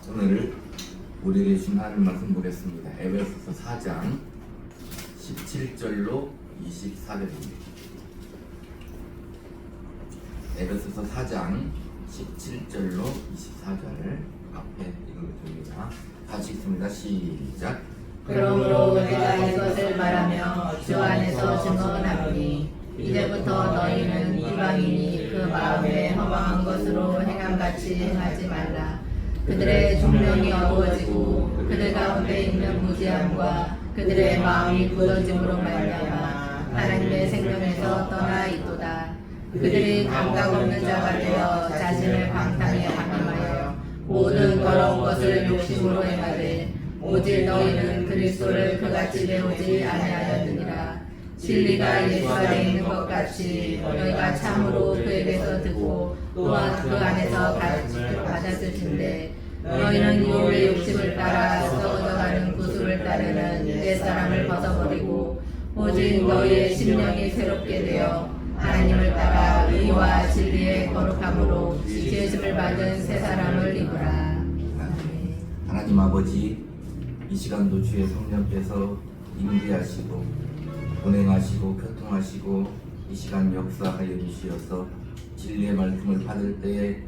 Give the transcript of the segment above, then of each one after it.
오늘 우리에게 주신 하나님 말씀 보겠습니다. 에베소서 4장 17절로 24절입니다. 에베소서 4장 17절로 24절 앞에 읽어드립니다. 같이 읽습니다. 시작. 그러므로 우리가 이것을 말하며 주 안에서 증언하노니 이제부터 너희는 이방인이 그 마음에 허망한 것으로 행함같이 행하지 말라. 그들의 총명이 어두워지고 그들 가운데 있는 무지함과 그들의 마음이 굳어짐으로 말미암아 하나님의 생명에서 떠나 있도다. 그들이 감각 없는 자가 되어 자신을 방탕에 감염하여 모든 더러운 것을 욕심으로 행하되 오직 너희는 그리스도를 그같이 배우지 아니하였느니라. 진리가 예수 안에 있는 것 같이 너희가 참으로 그에게서 듣고 또한 그 안에서 받았을진데 너희는 유혹의 욕심을 따라 썩어져가는 구술을 따르는 옛사람을 벗어버리고 오직 너희의 심령이 새롭게 되어 하나님을 따라 의와 진리의 거룩함으로 지으심을 받은 새 사람을 입으라. 하나님 아버지, 이 시간도 주의 성령께서 인도하시고 운행하시고 교통하시고 이 시간 역사하여 주시어서 진리의 말씀을 받을 때에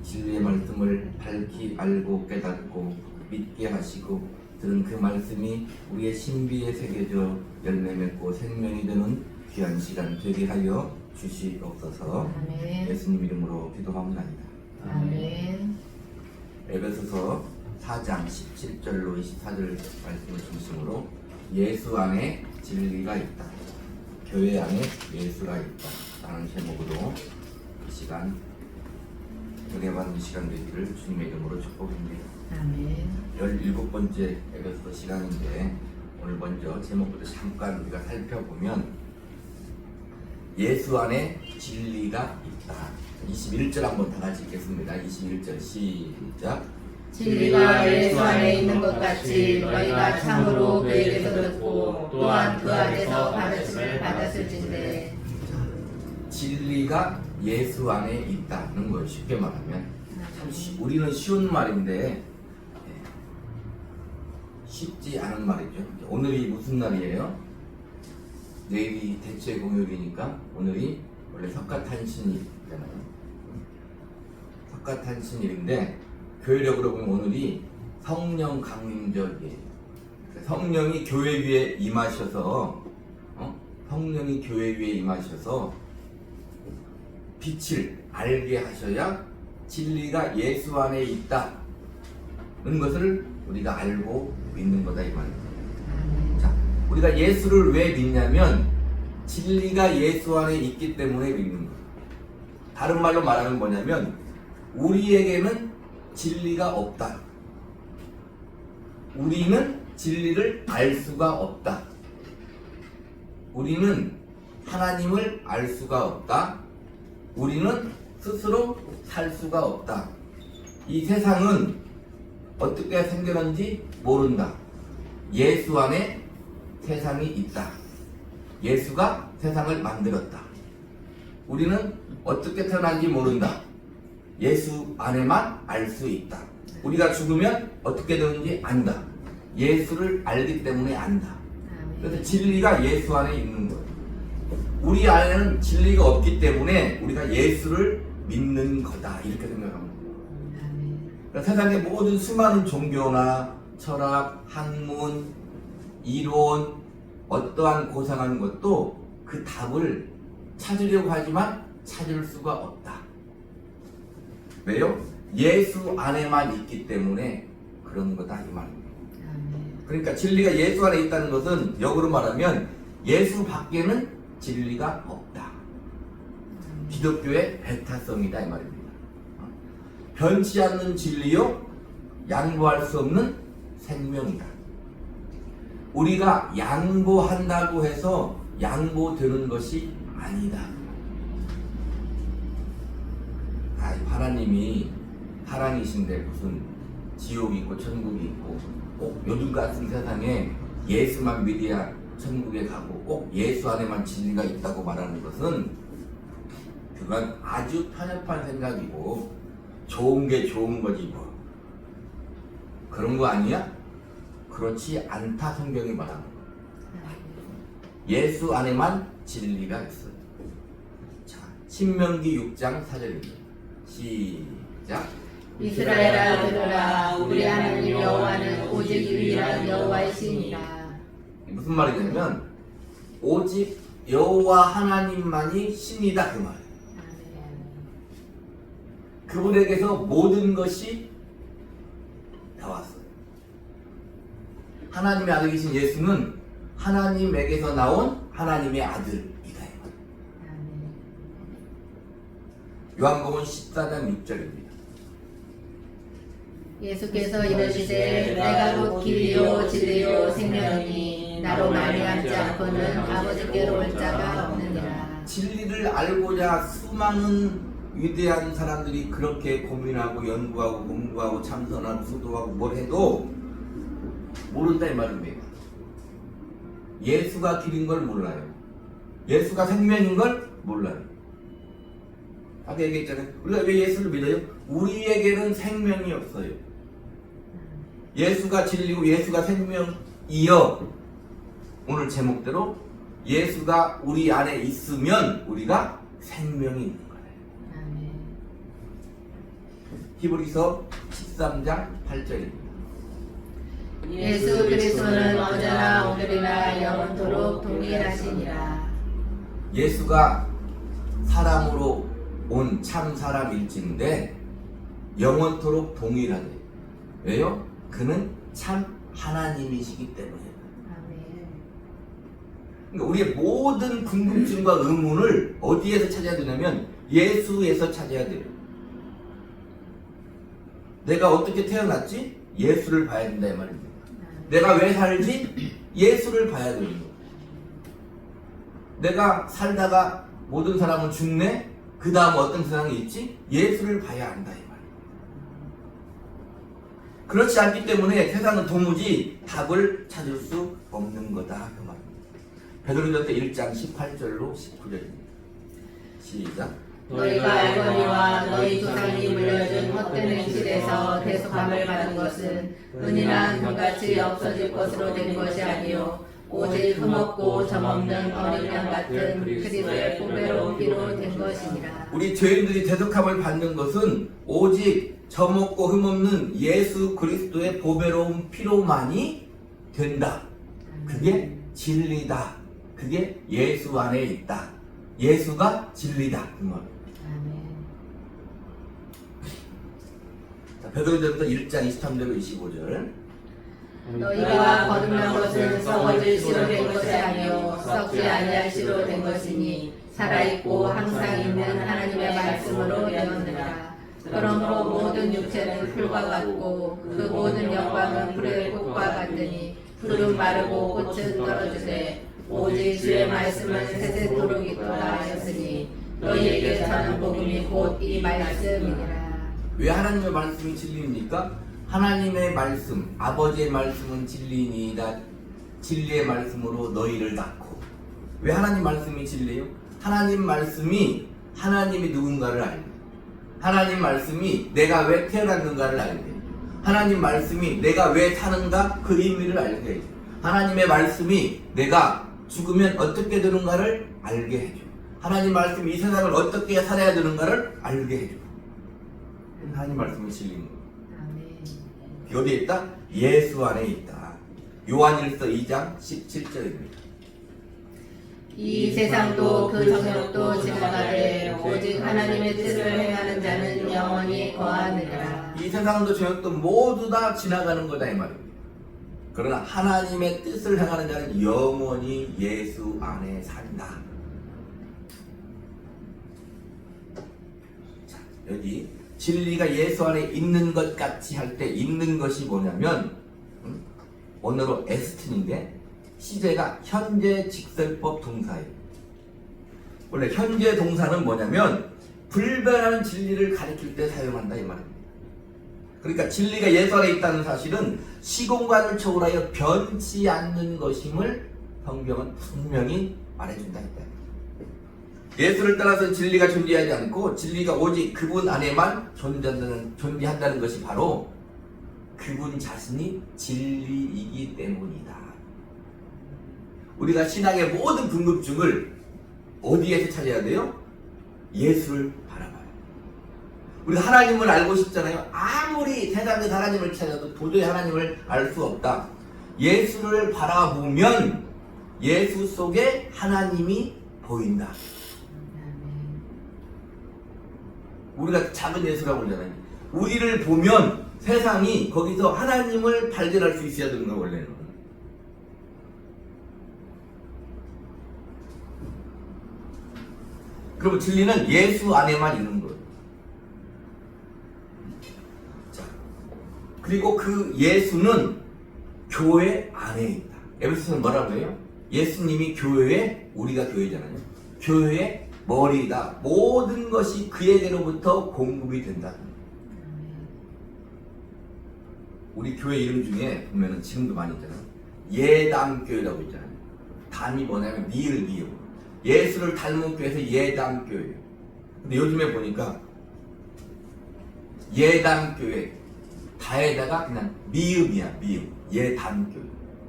진리의 말씀을 밝히 알고 깨닫고 믿게 하시고 들은 그 말씀이 우리의 신비에 새겨져 열매 맺고 생명이 되는 귀한 시간 되게 하여 주시옵소서. 아멘. 예수님 이름으로 기도합니다. 아멘. 에베소서 4장 17절로 24절 말씀을 중심으로 예수 안에 진리가 있다, 교회 안에 예수가 있다 라는 제목으로 이 시간 은혜받는 시간 되기를 주님의 이름으로 축복합니다. 아멘. 17번째 에베소서 시간인데 오늘 먼저 제목부터 잠깐 우리가 살펴보면 예수 안에 진리가 있다. 21절 한번 다 같이 읽겠습니다. 21절 시작. 진리가 예수 안에 있는 것 같이 너희가 참으로 그에게서 듣고 또한 그 안에서 받으심을 받았을진데. 진리가 예수 안에 있다는 걸 쉽게 말하면 우리는 쉬운 말인데 쉽지 않은 말이죠. 오늘이 무슨 날이에요? 내일이 대체 공휴일이니까 오늘이 원래 석가탄신일이잖아요. 석가탄신일인데 교회력으로 보면 오늘이 성령 강림절이에요. 성령이 교회 위에 임하셔서 성령이 교회 위에 임하셔서 빛을 알게 하셔야 진리가 예수 안에 있다는 것을 우리가 알고 믿는 거다 이 말입니다. 자, 우리가 예수를 왜 믿냐면 진리가 예수 안에 있기 때문에 믿는 거예요. 다른 말로 말하면 뭐냐면 우리에게는 진리가 없다. 우리는 진리를 알 수가 없다. 우리는 하나님을 알 수가 없다. 우리는 스스로 살 수가 없다. 이 세상은 어떻게 생겨난지 모른다. 예수 안에 세상이 있다. 예수가 세상을 만들었다. 우리는 어떻게 태어난지 모른다. 예수 안에만 알 수 있다. 우리가 죽으면 어떻게 되는지 안다. 예수를 알기 때문에 안다. 그래서 진리가 예수 안에 있는 거예요. 우리 안에는 진리가 없기 때문에 우리가 예수를 믿는 거다 이렇게 생각합니다. 그러니까 세상의 모든 수많은 종교나 철학, 학문, 이론, 어떠한 고상한 것도 그 답을 찾으려고 하지만 찾을 수가 없다. 왜요? 예수 안에만 있기 때문에 그런 거다 이 말입니다. 그러니까 진리가 예수 안에 있다는 것은 역으로 말하면 예수 밖에는 진리가 없다. 기독교의 배타성이다 이 말입니다. 변치 않는 진리요 양보할 수 없는 생명이다. 우리가 양보한다고 해서 양보되는 것이 아니다. 하나님이 사랑이신데 무슨 지옥이 있고 천국이 있고 꼭 요즘 같은 세상에 예수만 믿어야 천국에 가고 꼭 예수 안에만 진리가 있다고 말하는 것은 그건 아주 편협한 생각이고 좋은 게 좋은 거지 뭐. 그런 거 아니야? 그렇지 않다 성경이 말하는 거야. 예수 안에만 진리가 있어요. 자, 신명기 6장 4절입니다. 시작. 이스라엘아 들으라. 우리 하나님 여호와는 오직 유일한 여호와이시니라. 무슨 말이냐면 오직 여호와 하나님만이 신이다 그 말이에요. 그분에게서 모든 것이 나왔어요. 하나님의 아들이신 예수는 하나님에게서 나온 하나님의 아들이다 이 말이에요. 요한복음 14장 6절입니다. 예수께서 이르시되 내가 곧 길이요 진리요 생명이니 나로 말미암지 않고는 아버지께로 올 자가 없느니라. 진리를 알고자 수많은 위대한 사람들이 그렇게 고민하고 연구하고 공부하고 참선하고 수도하고 뭘 해도 모른다 이 말입니다. 예수가 길인 걸 몰라요. 예수가 생명인 걸 몰라요. 아까 얘기했잖아요. 우리가 왜 예수를 믿어요? 우리에게는 생명이 없어요. 예수가 진리고 예수가 생명이여. 오늘 제목대로 예수가 우리 안에 있으면 우리가 생명이 있는 거예요. 히브리서 13장 8절입니다. 예수 그리스도는 언제나 오늘이나 영원토록 동일하시니라. 예수가 사람으로 온 참 사람일진데 영원토록 동일하대. 왜요? 그는 참 하나님이시기 때문에. 그러니까 우리의 모든 궁금증과 의문을 어디에서 찾아야 되냐면 예수에서 찾아야 돼요. 내가 어떻게 태어났지? 예수를 봐야 된다 이 말입니다. 내가 왜 살지? 예수를 봐야 되는 거예요. 내가 살다가 모든 사람은 죽네? 그 다음 어떤 세상이 있지? 예수를 봐야 한다 이 말이에요. 그렇지 않기 때문에 세상은 도무지 답을 찾을 수 없는 거다 그 말입니다. 베드로전서 1장 18절로 19절입니다. 시작. 너희가 알거니와 너희 조상이 물려준 헛된 행실에서 대속함을 받은 것은 은이나 금같이 없어질 것으로 된 것이 아니요 오직 흠없고 점없는 어린 양 같은 그리스도의 보배로운 피로 된 것이니라. 우리 죄인들이 대속함을 받는 것은 오직 점없고 흠없는 예수 그리스도의 보배로운 피로만이 된다. 그게 진리다. 그게 예수 안에 있다. 예수가 진리다. 그 말. 베드로전서 1장 23절로 25절. 너희가 거듭난 것은 썩어질 씨로 된 것이 아니요 썩지 아니할 씨로 된 것이니 살아있고 항상 있는 하나님의 말씀으로 되었느니라. 그러므로 모든 육체는 풀과 같고 그 모든 영광은 불의 꽃과 같으니 풀은 마르고 꽃은 떨어지되 오직 주의 말씀은 세세토록 있도다 하셨으니 너희에게 전한 복음이 곧 이 말씀이니라. 왜 하나님의 말씀이 진리입니까? 하나님의 말씀, 아버지의 말씀은 진리니이다. 진리의 말씀으로 너희를 낳고. 왜 하나님 말씀이 진리예요? 하나님 말씀이 하나님이 누군가를 알게. 하나님 말씀이 내가 왜 태어났는가를 알게. 하나님 말씀이 내가 왜 사는가 그 의미를 알게 해줘. 하나님의 말씀이 내가 죽으면 어떻게 되는가를 알게 해줘. 하나님 말씀이 이 세상을 어떻게 살아야 되는가를 알게 해줘. 하나님 말씀이 진리입니다. 어디에 있다? 예수 안에 있다. 요한일서 2장 17절입니다. 이 세상도 그 정욕도 지나가되 오직 하나님의 뜻을 행하는 자는 영원히 거하느니라. 이 세상도 정욕도 모두 다 지나가는 거다 이 말입니다. 그러나 하나님의 뜻을 행하는 자는 영원히 예수 안에 산다. 자, 여기 진리가 예수 안에 있는 것 같이 할 때 있는 것이 뭐냐면 오늘로 에스틴인데 시제가 현재 직설법 동사예요. 원래 현재 동사는 뭐냐면 불변하는 진리를 가리킬 때 사용한다 이 말입니다. 그러니까 진리가 예수 안에 있다는 사실은 시공간을 초월하여 변치 않는 것임을 성경은 분명히 말해준다 했다. 예수를 따라서 진리가 존재하지 않고 진리가 오직 그분 안에만 존재한다는 것이 바로 그분 자신이 진리이기 때문이다. 우리가 신앙의 모든 궁금증을 어디에서 찾아야 돼요? 예수를 바라봐요. 우리가 하나님을 알고 싶잖아요. 아무리 세상에서 하나님을 찾아도 도저히 하나님을 알 수 없다. 예수를 바라보면 예수 속에 하나님이 보인다. 우리가 작은 예수라고 그러잖아요. 우리를 보면 세상이 거기서 하나님을 발견할 수 있어야 되는 거예요, 원래는. 그러면 진리는 예수 안에만 있는 거예요. 자, 그리고 그 예수는 교회 안에 있다. 에베소서는 뭐라고 해요? 예수님이 교회에, 우리가 교회잖아요. 교회의 머리다. 모든 것이 그에게로부터 공급이 된다. 우리 교회 이름 중에 보면은 지금도 많이 있잖아요. 예담교회라고 있잖아요. 담이 뭐냐면 미을. 예수를 닮은 교회에서 예담교회예요. 근데 요즘에 보니까 예담교회 다에다가 그냥 미음이야. 예담교회.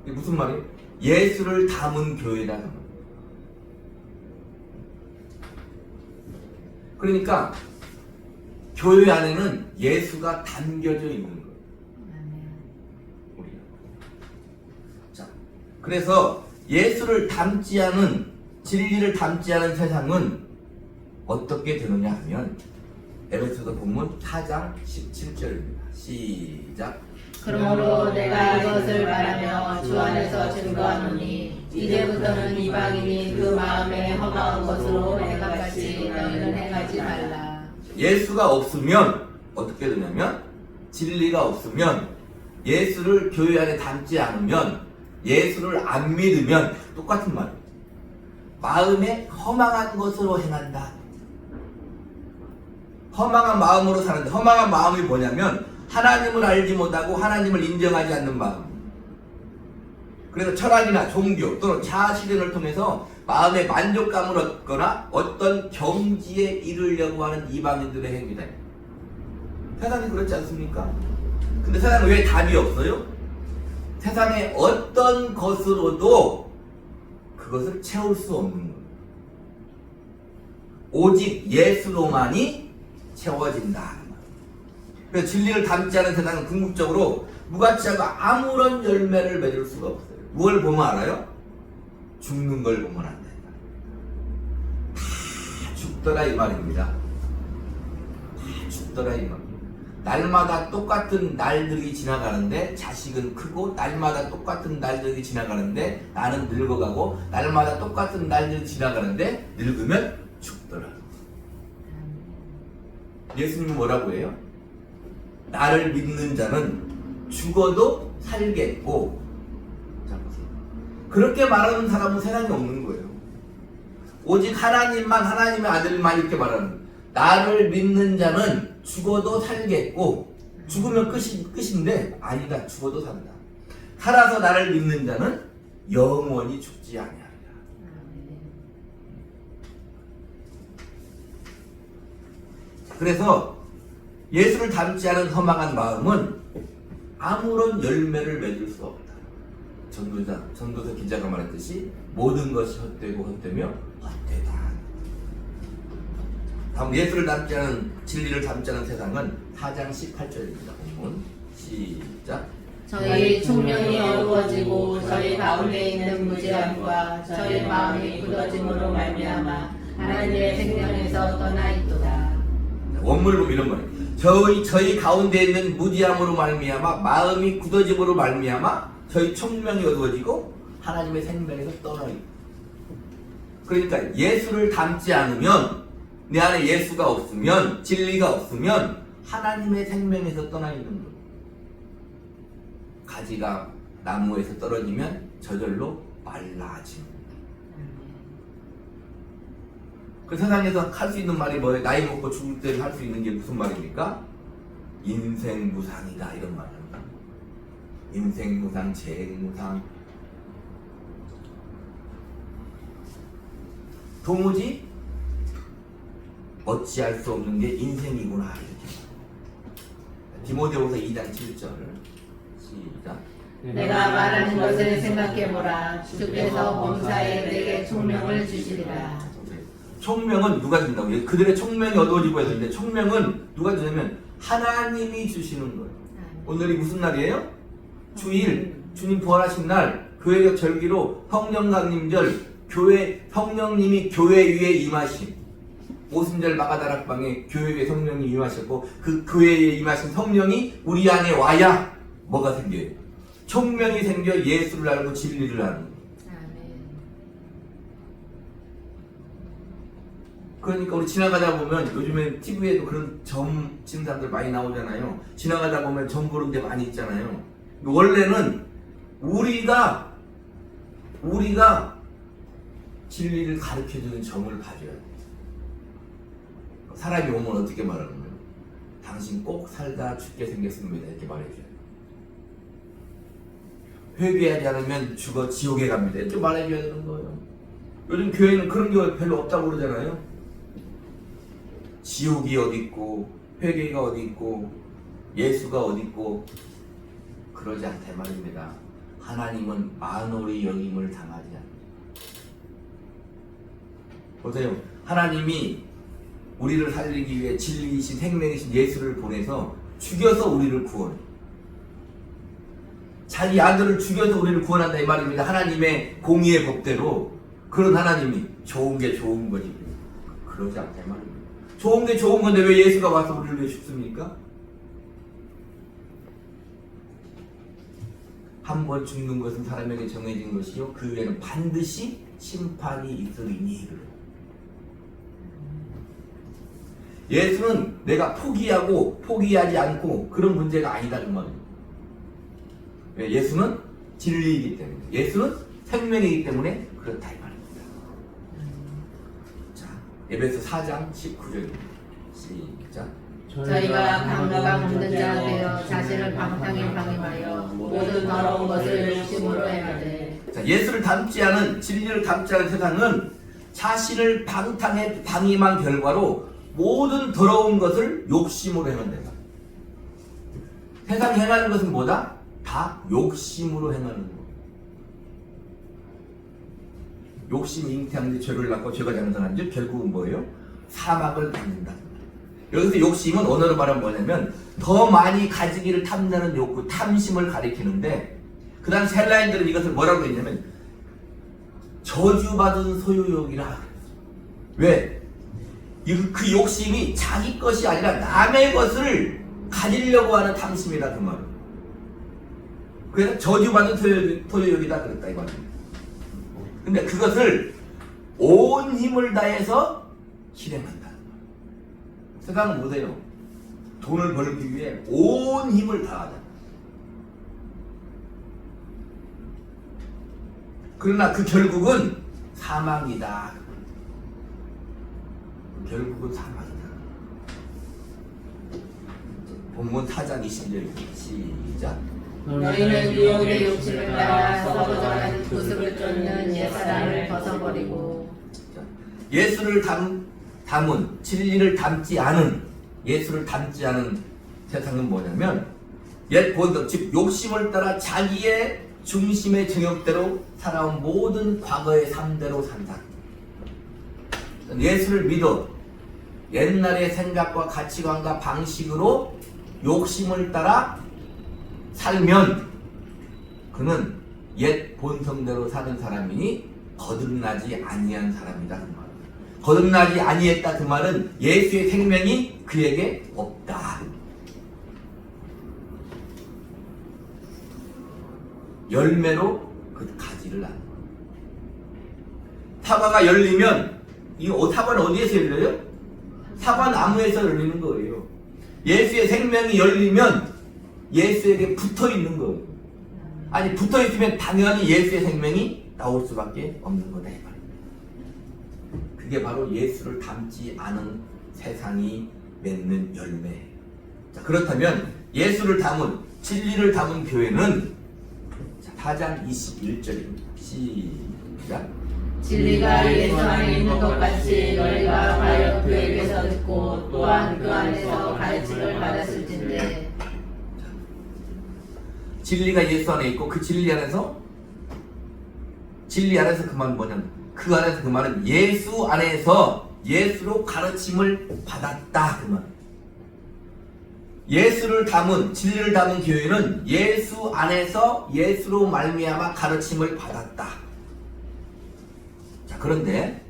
이게 무슨 말이에요? 예수를 담은 교회다. 그러니까 교회 안에는 예수가 담겨져 있는 거예요. 우리가. 자, 그래서 예수를 담지 않은, 진리를 담지 않은 세상은 어떻게 되느냐 하면 에베소서 본문 4장 17절입니다. 시작. 그러므로 내가 이것을 말하며 주 안에서 증거하노니 이제부터는 이방인이 그 마음에 허망한 것으로 행함같이 너희는 행하지 말라. 예수가 없으면 어떻게 되냐면, 진리가 없으면, 예수를 교회 안에 담지 않으면, 예수를 안 믿으면 똑같은 말이에요. 마음에 허망한 것으로 행한다. 허망한 마음으로 사는데, 허망한 마음이 뭐냐면 하나님을 알지 못하고 하나님을 인정하지 않는 마음. 그래서 철학이나 종교 또는 자아 실현을 통해서 마음의 만족감을 얻거나 어떤 경지에 이르려고 하는 이방인들의 행위다. 세상이 그렇지 않습니까? 근데 세상에 왜 답이 없어요? 세상에 어떤 것으로도 그것을 채울 수 없는 거예요. 오직 예수로만이 채워진다. 그래서 진리를 담지 않은 세상은 궁극적으로 무가치하고 아무런 열매를 맺을 수가 없어요. 무엇을 보면 알아요? 죽는 걸 보면 안 된다. 다 죽더라 이 말입니다. 다 죽더라 이 말입니다. 날마다 똑같은 날들이 지나가는데 자식은 크고, 날마다 똑같은 날들이 지나가는데 나는 늙어가고, 날마다 똑같은 날들이 지나가는데 늙으면 죽더라. 예수님은 뭐라고 해요? 나를 믿는 자는 죽어도 살겠고. 자, 보세요. 그렇게 말하는 사람은 세상에 없는 거예요. 오직 하나님만, 하나님의 아들만 이렇게 말하는 거예요. 나를 믿는 자는 죽어도 살겠고, 죽으면 끝인데 아니다. 죽어도 산다. 살아서 나를 믿는 자는 영원히 죽지 아니하리라. 그래서 예수를 닮지 않은 허망한 마음은 아무런 열매를 맺을 수 없다. 전도서 기자가 말했듯이 모든 것이 헛되고 헛되며 헛되다. 다음, 예수를 닮지 않은, 진리를 닮지 않은 세상은 4장 18절입니다. 본문 시작. 저희 총명이 어두워지고 저희 가운데 있는 무지함과 저희 마음이 굳어짐으로 말미암아 하나님의 생명에서 떠나 있도다. 원문을 보면 이런 말이에요. 저희 가운데 있는 무지함으로 말미암아, 마음이 굳어짐으로 말미암아 저희 총명이 어두워지고 하나님의 생명에서 떠나 있다. 그러니까 예수를 닮지 않으면, 내 안에 예수가 없으면, 진리가 없으면 하나님의 생명에서 떠나 있는 거예요. 가지가 나무에서 떨어지면 저절로 말라집니다. 그 세상에서 할 수 있는 말이 뭐예요? 나이 먹고 죽을 때 할 수 있는 게 무슨 말입니까? 인생 무상이다, 이런 말입니다. 인생 무상, 재행 무상. 도무지 어찌할 수 없는 게 인생이구나, 이렇게. 디모데후서 2장 7절 시작. 내가 말하는 것을 생각해보라. 주께서 범사에 내게 총명을 주시리라. 총명은 누가 준다고? 그들의 총명이 어두워지고 있는데 총명은 누가 주냐면 하나님이 주시는 거예요. 오늘이 무슨 날이에요? 주일, 주님 부활하신 날, 교회적 절기로 성령 강림절, 교회 성령님이 교회 위에 임하신 오순절 마가다락방에 교회 위에 성령이 임하셨고 그 교회에 임하신 성령이 우리 안에 와야 뭐가 생겨요? 총명이 생겨 예수를 알고 진리를 아는 거예요. 그러니까 우리 지나가다 보면 요즘엔 TV에도 그런 점 치는 사람들 많이 나오잖아요. 지나가다 보면 점 보는 데 많이 있잖아요. 원래는 우리가 진리를 가르쳐주는 점을 봐줘야 돼. 사람이 오면 어떻게 말하는 거예요? 당신 꼭 살다 죽게 생겼습니다. 이렇게 말해줘요. 회개하지 않으면 죽어 지옥에 갑니다. 이렇게 말해줘야 되는 거예요. 요즘 교회는 그런 게 별로 없다고 그러잖아요. 지옥이 어디 있고 회개가 어디 있고 예수가 어디 있고 그러지 않다 말입니다. 하나님은 만홀히 여김을 당하지 않는다. 보세요. 하나님이 우리를 살리기 위해 진리이신 생명이신 예수를 보내서 죽여서 우리를 구원해. 자기 아들을 죽여서 우리를 구원한다 이 말입니다. 하나님의 공의의 법대로. 그런 하나님이 좋은 게 좋은 거지. 그러지 않다 이 말입니다. 좋은 게 좋은 건데 왜 예수가 와서 우리를 위해 죽습니까? 한 번 죽는 것은 사람에게 정해진 것이요 그 후에는 반드시 심판이 있으리니. 예수는 내가 포기하고 포기하지 않고 그런 문제가 아니다 그 말입니다. 왜? 예수는 진리이기 때문에, 예수는 생명이기 때문에 그렇다 이 말입니다. 자, 에베소 4장 19절입니다. 시작. 저희가 강가가 묻는 자 되어 자신을 방탕에 방임하여 모든 더러운 것을 욕심으로 행하되. 자, 예수를 닮지 않은, 진리를 닮지 않은 세상은 자신을 방탕에 방임한 결과로 모든 더러운 것을 욕심으로 행한다. 세상이 행하는 것은 뭐다? 다 욕심으로 행하는 거. 욕심이 잉태하는데 죄를 낳고 죄가 장성한 즉 결국은 뭐예요? 사막을 받는다. 여기서 욕심은 언어로 말하면 뭐냐면 더 많이 가지기를 탐내는 욕구, 탐심을 가리키는데 그 다음 헬라인들은 이것을 뭐라고 했냐면 저주받은 소유욕이라. 왜? 그 욕심이 자기 것이 아니라 남의 것을 가지려고 하는 탐심이다 그 말은. 그래서 저주받은 소유욕이다 그랬다 이 말입니다. 근데 그것을 온 힘을 다해서 실행한다. 세상은 뭐래요? 돈을 벌기 위해 온 힘을 다하다. 그러나 그 결국은 사망이다. 결국은 사망이다. 본문 4장 20절 시작. 너희는 유혹의 욕심을 따라 서로저런 구습을 쫓는 옛사람을 벗어버리고. 예수를 담은, 진리를 담지 않은, 예수를 담지 않은 세상은 뭐냐면 옛 본성, 즉 욕심을 따라 자기의 중심의 정욕대로 살아온 모든 과거의 삶대로 산다. 예수를 믿어 옛날의 생각과 가치관과 방식으로 욕심을 따라 살면 그는 옛 본성대로 사는 사람이니 거듭나지 아니한 사람이다 그 말. 거듭나지 아니했다 그 말은 예수의 생명이 그에게 없다. 열매로 그 가지를 않는. 사과가 열리면 이 사과는 어디에서 열려요? 사과나무에서 열리는 거예요. 예수의 생명이 열리면 예수에게 붙어 있는 거예요. 아니 붙어 있으면 당연히 예수의 생명이 나올 수밖에 없는 거다 이 말입니다. 그게 바로 예수를 닮지 않은 세상이 맺는 열매. 자, 그렇다면 예수를 담은, 진리를 담은 교회는 4장 21절입니다. 시작. 진리가 예수 안에 있는 것 같이 너희가 과연 그에게서 듣고 또한 그 안에서 가르침을 받았을진데. 진리가 예수 안에 있고 그 진리 안에서 그 말은 뭐냐면 그 안에서 그 말은 예수 안에서 예수로 가르침을 받았다 그 말. 예수를 담은 진리를 담은 교회는 예수 안에서 예수로 말미암아 가르침을 받았다. 자, 그런데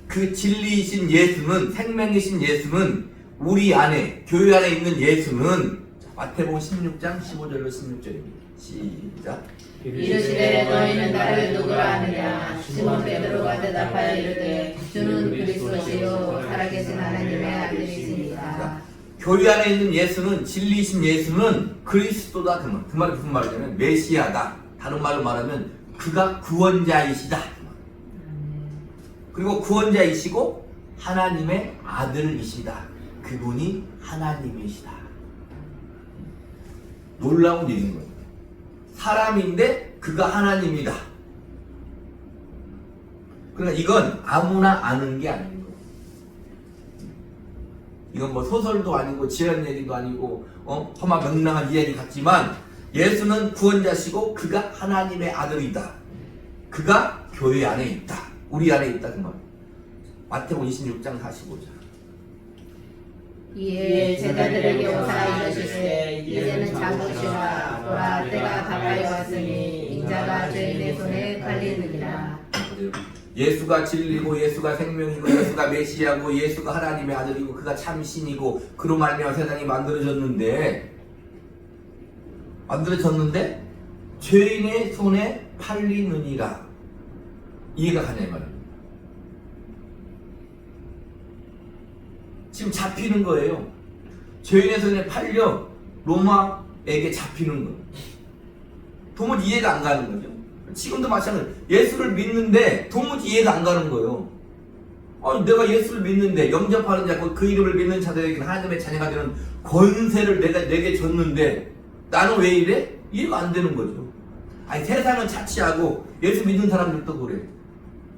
그 진리이신 예수는 생명이신 예수는 우리 안에 교회 안에 있는 예수는 마태복음 16장 15절로 16절입니다. 시작. 이르시되 너희는 나를 누구라 하느냐. 시몬 베드로가 대답하여 이르되 주는 그리스도시요 살아계신 하나님의 아들이시니라. 교회 안에 있는 예수는 진리이신 예수는 그리스도다 그 말. 그 말이 무슨 말이냐면 메시아다. 다른 말로 말하면 그가 구원자이시다. 그리고 구원자이시고 하나님의 아들이시다. 그분이 하나님이시다. 놀라운 일인 거예요. 사람인데 그가 하나님이다. 그러니까 이건 아무나 아는 게 아닌 거예요. 이건 뭐 소설도 아니고 지연 얘기도 아니고 험한 명랑한 이야기 같지만 예수는 구원자시고 그가 하나님의 아들이다. 그가 교회 안에 있다. 우리 안에 있다 그 말. 마태복음 26장 45절. 이에 제자들에게 오사 이르시되 이제는 잠시라 보라 때가 가까이 왔으니 인자가 죄인의 손에 팔리느니라. 예수가 진리고 예수가 생명이고 예수가 메시아고 예수가 하나님의 아들이고 그가 참신이고 그로 말미암아 세상이 만들어졌는데 죄인의 손에 팔리느니라. 이해가 가냐 이 말이야. 지금 잡히는 거예요. 죄인의 손에 팔려 로마에게 잡히는 거예요. 도무지 이해가 안 가는 거죠. 지금도 마찬가지로 예수를 믿는데 도무지 이해가 안 가는 거예요. 아니 내가 예수를 믿는데 영접하는 자, 그 이름을 믿는 자들에게는 하나님의 자녀가 되는 권세를 내게 줬는데 나는 왜 이래? 이해가 안 되는 거죠. 아니 세상은 자치하고 예수 믿는 사람들도 그래.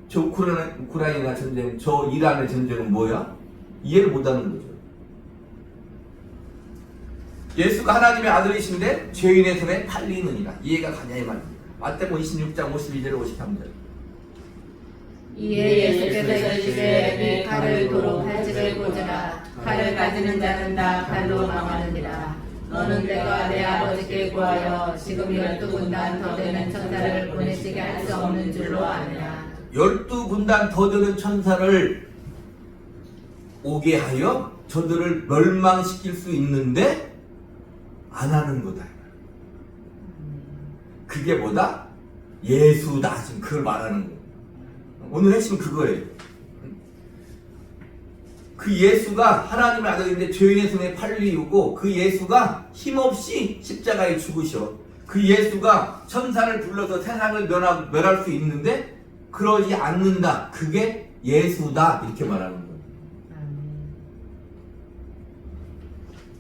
저 우크라이나 전쟁, 저 이란의 전쟁은 뭐야? 이해를 못하는 거죠. 예수가 하나님의 아들이신데 죄인의 손에 팔리느니라. 이해가 가냐 이 말입니다. 마태복음 26장 52절 53절. 이에 예수께서 이르시되 네 칼을 도로 칼집을 꽂으라. 칼을 가지는 자는 다 칼로 망하느니라. 너는 내가 내 아버지께 구하여 지금 12군단 더 되는 천사를 보내시게 할 수 없는 줄로 아느냐. 12군단 더 되는 천사를 오게 하여 저들을 멸망시킬 수 있는데 안 하는 거다. 그게 뭐다? 예수다. 지금 그걸 말하는 거예요. 오늘 핵심은 그거예요. 그 예수가 하나님의 아들인데 죄인의 손에 팔리고 그 예수가 힘없이 십자가에 죽으셔. 그 예수가 천사를 불러서 세상을 멸할 수 있는데 그러지 않는다. 그게 예수다. 이렇게 말하는 거예요.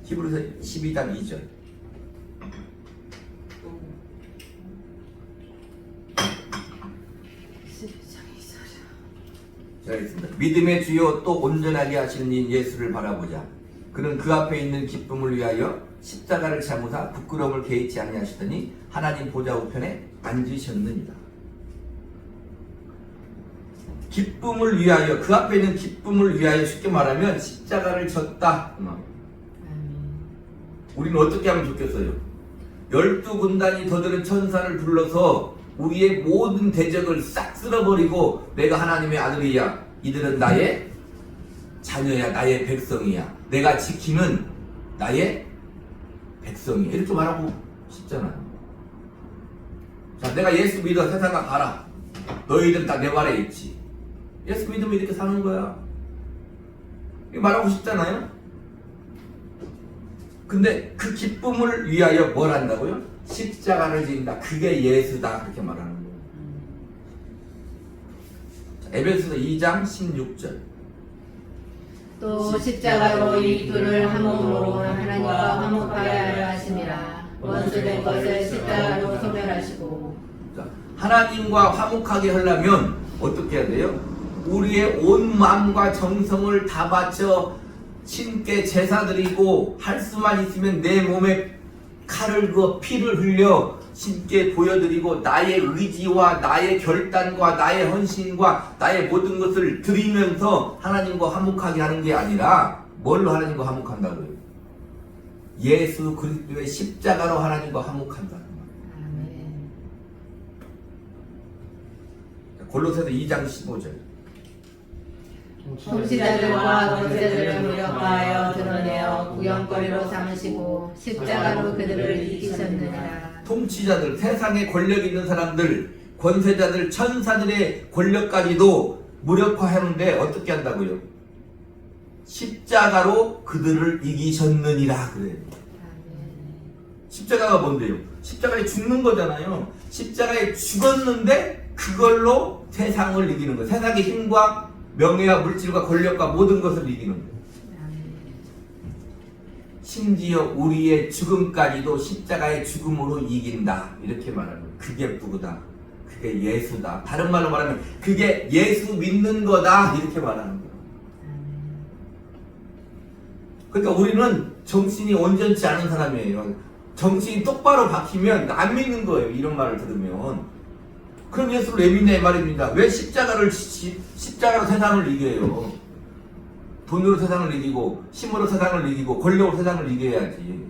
히브리서 12장 2절. 자, 있습니다. 믿음의 주요 또 온전하게 하시는 인 예수를 바라보자. 그는 그 앞에 있는 기쁨을 위하여 십자가를 참으사 부끄러움을 개의치 아니하시더니 하나님 보좌 우편에 앉으셨느니라. 기쁨을 위하여, 그 앞에 있는 기쁨을 위하여, 쉽게 말하면 십자가를 졌다. 우리는 어떻게 하면 좋겠어요? 12군단이 더 되는 천사를 불러서 우리의 모든 대적을 싹 쓸어버리고 내가 하나님의 아들이야. 이들은 나의 자녀야. 나의 백성이야. 내가 지키는 나의 백성이야. 이렇게 말하고 싶잖아요. 자, 내가 예수 믿어 세상아 가라. 너희들은 다 내 발에 있지. 예수 믿으면 이렇게 사는 거야. 이렇게 말하고 싶잖아요. 근데 그 기쁨을 위하여 뭘 한다고요? 십자가를 진다. 그게 예수다. 그렇게 말하는 거예요. 에베소서 2장 16절. 또 십자가로 이 둘을 한 몸으로 하나님과 화목하게 하려 하심이라. 원수된 것을 십자가로 소멸하시고. 하나님과 화목하게 하려면 어떻게 해야 돼요? 우리의 온 마음과 정성을 다 바쳐 신께 제사 드리고 할 수만 있으면 내 몸에 칼을 그어 피를 흘려 신께 보여드리고 나의 의지와 나의 결단과 나의 헌신과 나의 모든 것을 드리면서 하나님과 화목하게 하는 게 아니라 뭘로 하나님과 화목한다고요? 예수 그리스도의 십자가로 하나님과 화목한다는 거예요. 아멘. 골로새서 2장 15절. 통치자들과 권세들을 무력화하여 드러내어 구경거리로 삼으시고 십자가로 그들을 이기셨느니라. 통치자들, 세상에 권력 있는 사람들, 권세자들, 천사들의 권력까지도 무력화하는데 어떻게 한다고요? 십자가로 그들을 이기셨느니라 그래요. 십자가가 뭔데요? 십자가에 죽는 거잖아요. 십자가에 죽었는데 그걸로 세상을 이기는 거예요. 세상의 힘과 명예와 물질과 권력과 모든 것을 이기는 거예요. 심지어 우리의 죽음까지도 십자가의 죽음으로 이긴다. 이렇게 말하는 거예요. 그게 누구다? 그게 예수다. 다른 말로 말하면 그게 예수 믿는 거다. 이렇게 말하는 거예요. 그러니까 우리는 정신이 온전치 않은 사람이에요. 정신이 똑바로 박히면 안 믿는 거예요. 이런 말을 들으면. 그럼 예수를 왜 믿냐 이 말입니다. 왜 십자가로 세상을 이겨요? 돈으로 세상을 이기고 힘으로 세상을 이기고 권력으로 세상을 이겨야지.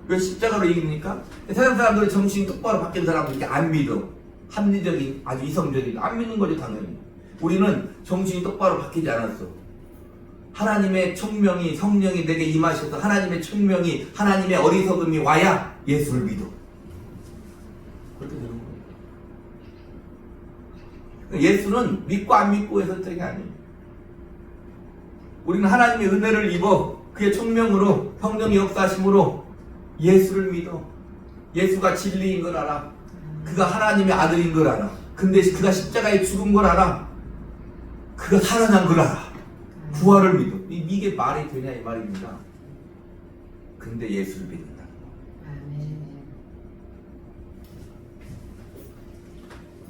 왜 십자가로 이깁니까? 세상 사람들은 정신이 똑바로 바뀐 사람들 이렇게 안 믿어. 합리적인 아주 이성적인 안 믿는 거죠 당연히. 우리는 정신이 똑바로 바뀌지 않았어. 하나님의 총명이 성령이 내게 임하셔서 하나님의 총명이 하나님의 어리석음이 와야 예수를 믿어. 그렇게 되는 거예요. 예수는 믿고 안 믿고의 선택이 아니에요. 우리는 하나님의 은혜를 입어 그의 총명으로 성령의 역사심으로 예수를 믿어. 예수가 진리인 걸 알아. 그가 하나님의 아들인 걸 알아. 근데 그가 십자가에 죽은 걸 알아. 그가 살아난 걸 알아. 부활을 믿어. 이게 말이 되냐 이 말입니다. 근데 예수를 믿는다.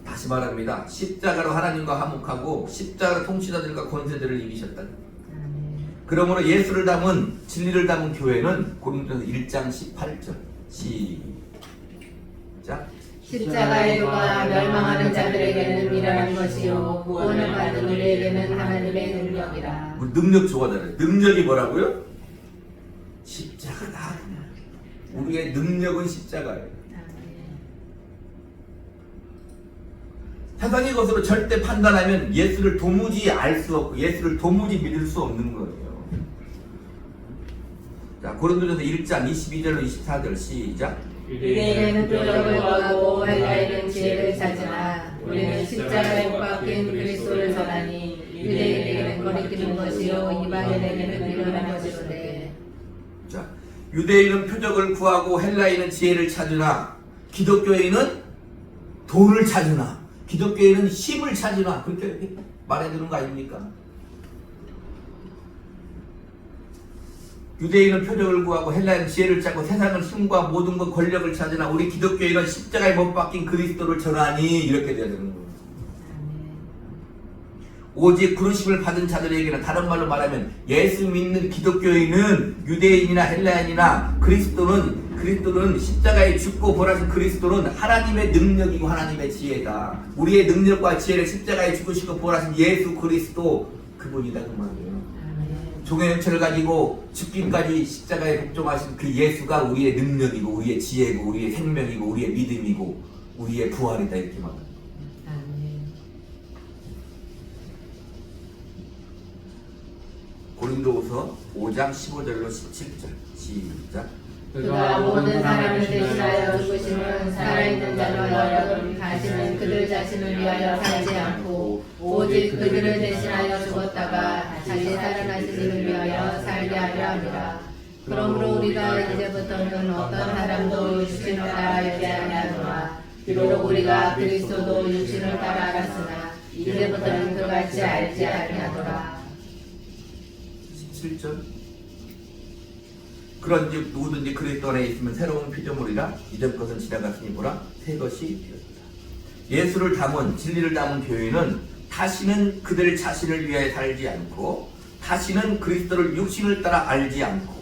다시 말합니다. 십자가로 하나님과 화목하고 십자가로 통치자들과 권세들을 이기셨다. 그러므로 예수를 담은 진리를 담은 교회는 고린도서 1장 18절 시작. 십자가의 도가 멸망하는 자들에게는 미련한 것이요 구원을 받는 우리에게는 하나님의 능력이라. 능력 좋아하잖아요. 능력이 뭐라고요? 십자가다. 우리의 능력은 십자가예요. 세상의 것으로 절대 판단하면 예수를 도무지 알 수 없고 예수를 도무지 믿을 수 없는 거예요. 자, 고린도전서 1장 22절로 24절 시작. 유대인은 표적을 구하고 헬라인은 지혜를 찾으나 우리는 십자가에 못 박힌 그리스도를 전하니 유대인에게는 거리끼는 것이요 이방인에게는 미련한 것이로되. 자, 유대인은 표적을 구하고 헬라인은 지혜를 찾으나 기독교인은 돈을 찾으나 기독교인은 힘을 찾으나 그렇게 말해주는 거 아닙니까? 유대인은 표적을 구하고 헬라인은 지혜를 찾고 세상은 힘과 모든 것 권력을 찾으나 우리 기독교인은 십자가에 못 박힌 그리스도를 전하니 이렇게 되는 거예요. 오직 부르심을 받은 자들에게는 다른 말로 말하면 예수 믿는 기독교인은 유대인이나 헬라인이나 그리스도는 십자가에 죽고 부활하신 그리스도는 하나님의 능력이고 하나님의 지혜다. 우리의 능력과 지혜를 십자가에 죽으시고 부활하신 예수 그리스도 그분이다 그 말이에요. 종의 형체를 가지고 죽기까지 십자가에 복종하신 그 예수가 우리의 능력이고 우리의 지혜고 우리의 생명이고 우리의 믿음이고 우리의 부활이다 이렇게 말합니다. 고린도후서 5장 15절로 17절 시작. 그가 모든 사람을 대신하여 죽으심은 살아있는 자를 위하여 다시는 그들 자신을 위하여 살지 않고 오직 그들을 대신하여 죽었다가 다시 살아나시기를 위하여 살게 하려 함이라. 그러므로 우리가 이제부터는 어떤 사람도 육신을 따라 여지 아니하노라. 비록 우리가 그리스도도 육신을 따라 알았으나 이제부터는 그같이 알지 아니하노라. 17절. 그런즉 누구든지 그리스도 안에 있으면 새로운 피조물이라 이전 것은 지나갔으니 보라 새 것이 되었다. 예수를 담은 진리를 담은 교회는 다시는 그들 자신을 위하여 살지 않고 다시는 그리스도를 육신을 따라 알지 않고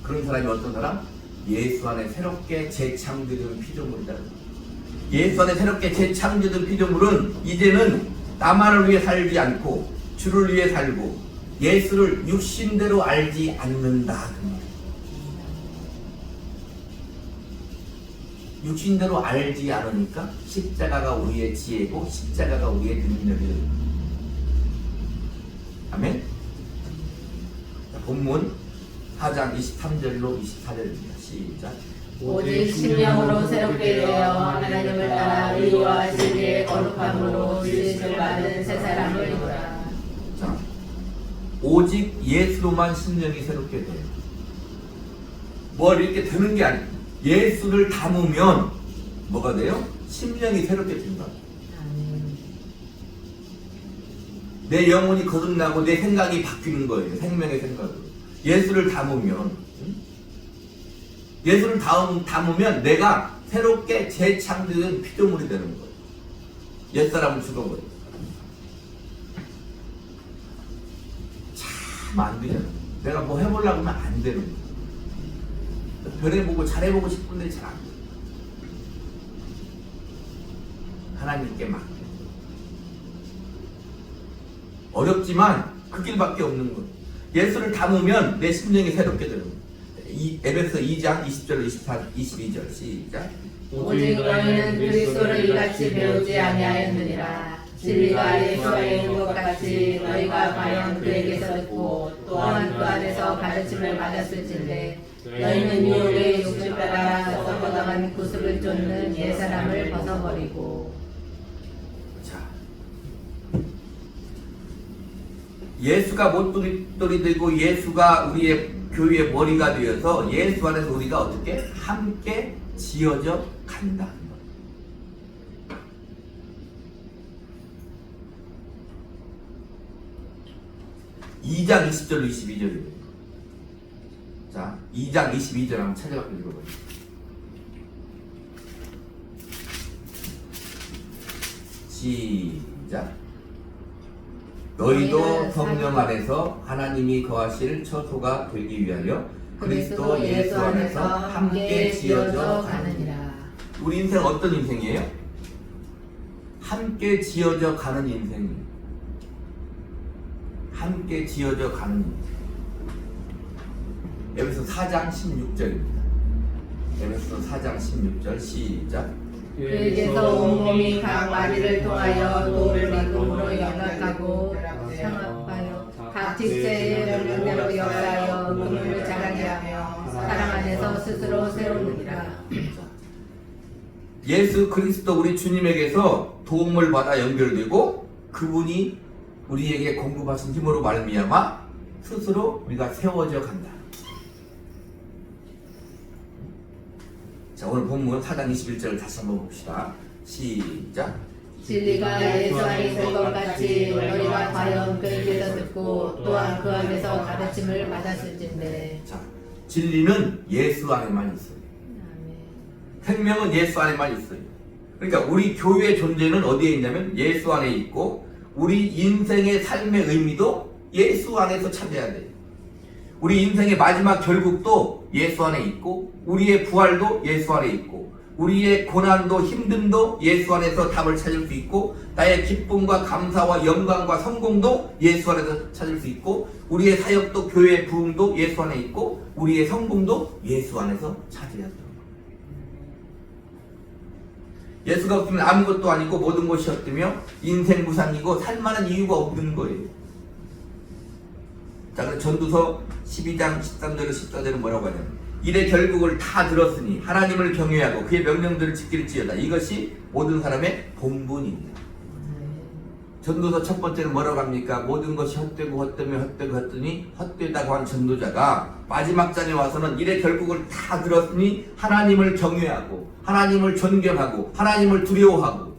그런 사람이 어떤 사람? 예수 안에 새롭게 재창조된 피조물이다. 예수 안에 새롭게 재창조된 피조물은 이제는 나만을 위해 살지 않고 주를 위해 살고 예수를 육신대로 알지 않는다. 육신대로 알지 않으니까 십자가가 우리의 지혜고 십자가가 우리의 능력이다. 아멘. 자, 본문 4장 23절로 24절입니다. 시작. 오직 심령으로 새롭게 되어 하나님을 따라 의와 진리의 거룩함으로 지으심을 받은 새 사람을 입으라. 자, 오직 예수로만 심령이 새롭게 돼요. 뭘 이렇게 되는 게 아니에요. 예수를 담으면 뭐가 돼요? 심령이 새롭게 된다. 내 영혼이 거듭나고 내 생각이 바뀌는 거예요. 생명의 생각으로. 예수를 담으면, 예수를 담으면 내가 새롭게 재창조된 피조물이 되는 거예요. 옛사람은 죽어버려요. 참 안 되잖아. 내가 뭐 해보려고 하면 안 되는 거예요. 변해보고 잘해보고 싶은데 잘 안 돼요. 하나님께 맡겨. 어렵지만 그 길밖에 없는 거예요. 예수를 담으면 내 심령이 새롭게 되는 거예요. 에베소 2장 20절 22절 시작. 오직 너희는 그리스도를 이같이 배우지 아니하였느니라. 진리가 예수 안에 있는 것 같이 너희가 과연 그에게서 듣고 또한 그 안에서 가르침을 받았을진데 너희는 유혹의 욕심 따라 썩어나간 구습을 쫓는 옛사람을 벗어버리고. 자, 예수가 못돌이 되고 예수가 우리의 교회의 머리가 되어서 예수 안에서 우리가 어떻게 함께 지어져 간다. 2장 20절로 22절입니다. 자, 2장 22절 한번 찾아갖고 읽어봐요. 시작. 너희도 성령 안에서 하나님이 거하실 처소가 되기 위하여 그리스도 예수 안에서 함께 지어져 가느니라. 우리 인생 어떤 인생이에요? 함께 지어져 가는 인생이에요. 함께 지어져 가는 인생. 에베소 4장 16절입니다. 에베소 4장 16절 시작. 그에게서 온몸이 각 마디를 통하여 도를 만금으로 연락하고 상합하여 각 직세의 명령대로 역사하여 그물을 자라게 하며 사랑 안에서 스스로 세우느니라. 예수 그리스도 우리 주님에게서 도움을 받아 연결되고 그분이 우리에게 공급하신 힘으로 말미암아 스스로 우리가 세워져 간다. 자, 오늘 본문 4장 21절을 다시 한번 봅시다. 시작. 진리가 예수 안에 있는 것 같이 너희가 과연 그에게서 듣고 또한 그 안에서 가르침을 받았을진데. 자, 진리는 예수 안에만 있어요. 생명은 예수 안에만 있어요. 그러니까 우리 교회의 존재는 어디에 있냐면 예수 안에 있고 우리 인생의 삶의 의미도 예수 안에서 찾아야 돼요. 우리 인생의 마지막 결국도 예수 안에 있고 우리의 부활도 예수 안에 있고 우리의 고난도 힘듦도 예수 안에서 답을 찾을 수 있고 나의 기쁨과 감사와 영광과 성공도 예수 안에서 찾을 수 있고 우리의 사역도 교회의 부흥도 예수 안에 있고 우리의 성공도 예수 안에서 찾아야 돼요. 예수가 없으면 아무것도 아니고 모든 것이 헛되며 인생 무상이고 살만한 이유가 없는 거예요. 자, 그래서 전도서 12장 13절로 14절은 뭐라고 하냐면 이래 결국을 다 들었으니 하나님을 경외하고 그의 명령들을 지킬지어다. 이것이 모든 사람의 본분입니다. 전도서 첫 번째는 뭐라고 합니까? 모든 것이 헛되고 헛되니 헛되다고 한 전도자가 마지막 장에 와서는 이래 결국을 다 들었으니 하나님을 경외하고 하나님을 존경하고 하나님을 두려워하고.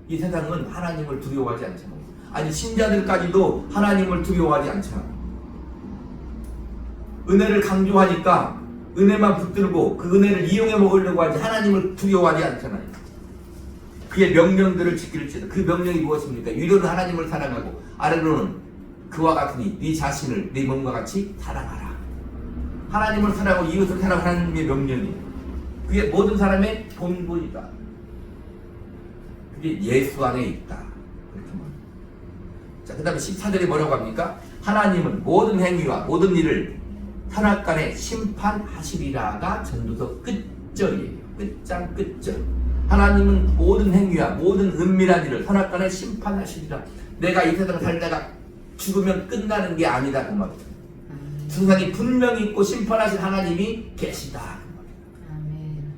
이 세상은 하나님을 두려워하지 않잖아요. 아니 신자들까지도 하나님을 두려워하지 않잖아요. 은혜를 강조하니까 은혜만 붙들고 그 은혜를 이용해 먹으려고 하지 하나님을 두려워하지 않잖아요. 그의 명령들을 지킬지어다. 그 명령이 무엇입니까? 위로는 하나님을 사랑하고 아래로는 그와 같으니 네 자신을 네 몸과 같이 사랑하라. 하나님을 사랑하고 이웃을 사랑하고 하나님의 명령이에요. 그게 모든 사람의 본분이다. 그게 예수 안에 있다. 그렇게 말합니다. 자, 그 다음에 14절에 뭐라고 합니까? 하나님은 모든 행위와 모든 일을 선악간에 심판하시리라가 전도서 끝절이에요. 끝장 끝절. 하나님은 모든 행위와 모든 은밀한 일을 선악간에 심판하시리라. 내가 이 세상 살다가 죽으면 끝나는 게 아니다 그 말이에요. 세상이 분명히 있고 심판하신 하나님이 계시다. 아멘.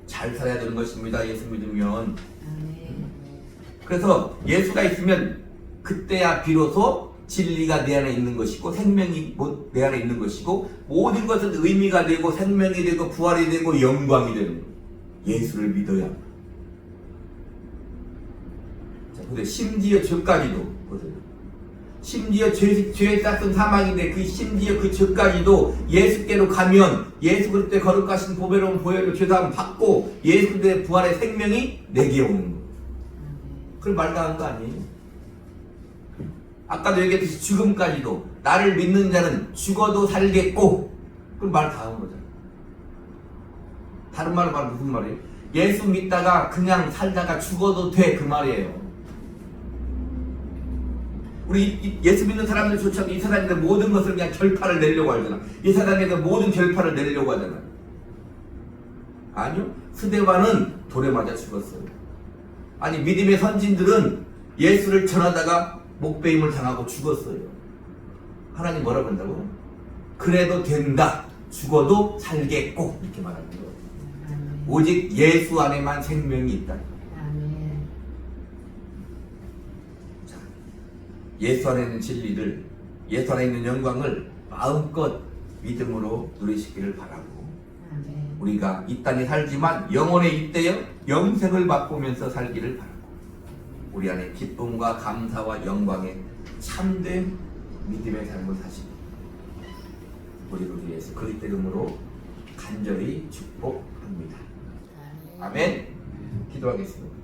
잘 살아야 되는 것입니다. 예수 믿으면. 아멘. 그래서 예수가 있으면 그때야 비로소 진리가 내 안에 있는 것이고 생명이 내 안에 있는 것이고 모든 것은 의미가 되고 생명이 되고 부활이 되고 영광이 되는 거예요. 예수를 믿어야 합니다. 자, 근데 심지어 죄까지도 보세요. 심지어 죄의 싹은 사망인데 그 심지어 그 죄까지도 예수께로 가면 예수 그리스도의 거룩하신 보배로운 보혈로 죄사함 받고 예수 그리스도의 부활의 생명이 내게 오는 거예요. 그걸 말당한 거 아니에요? 아까도 얘기했듯이 죽음까지도 나를 믿는 자는 죽어도 살겠고 그걸 말 다 한 거잖아. 다른 말로 말하면 무슨 말이에요? 예수 믿다가 그냥 살다가 죽어도 돼 그 말이에요. 우리 예수 믿는 사람들조차도 이 세상에서 모든 것을 그냥 결판을 내려고 하잖아. 이 세상에서 모든 결판을 내려고 하잖아. 아니요. 스데반은 돌에 맞아 죽었어요. 아니 믿음의 선진들은 예수를 전하다가 목베임을 당하고 죽었어요. 하나님 뭐라고 한다고? 그래도 된다. 죽어도 살겠고 이렇게 말하는 거예요. 오직 예수 안에만 생명이 있다. 아멘. 자, 예수 안에 있는 진리를, 예수 안에 있는 영광을 마음껏 믿음으로 누리시기를 바라고 아멘. 우리가 이 땅에 살지만 영혼에 있대여 영생을 맛보면서 살기를 바라고 우리 안에 기쁨과 감사와 영광에 참된 믿음의 삶을 사시고 우리 주 예수 그리스도 이름으로 간절히 축복합니다. 아멘. 기도하겠습니다.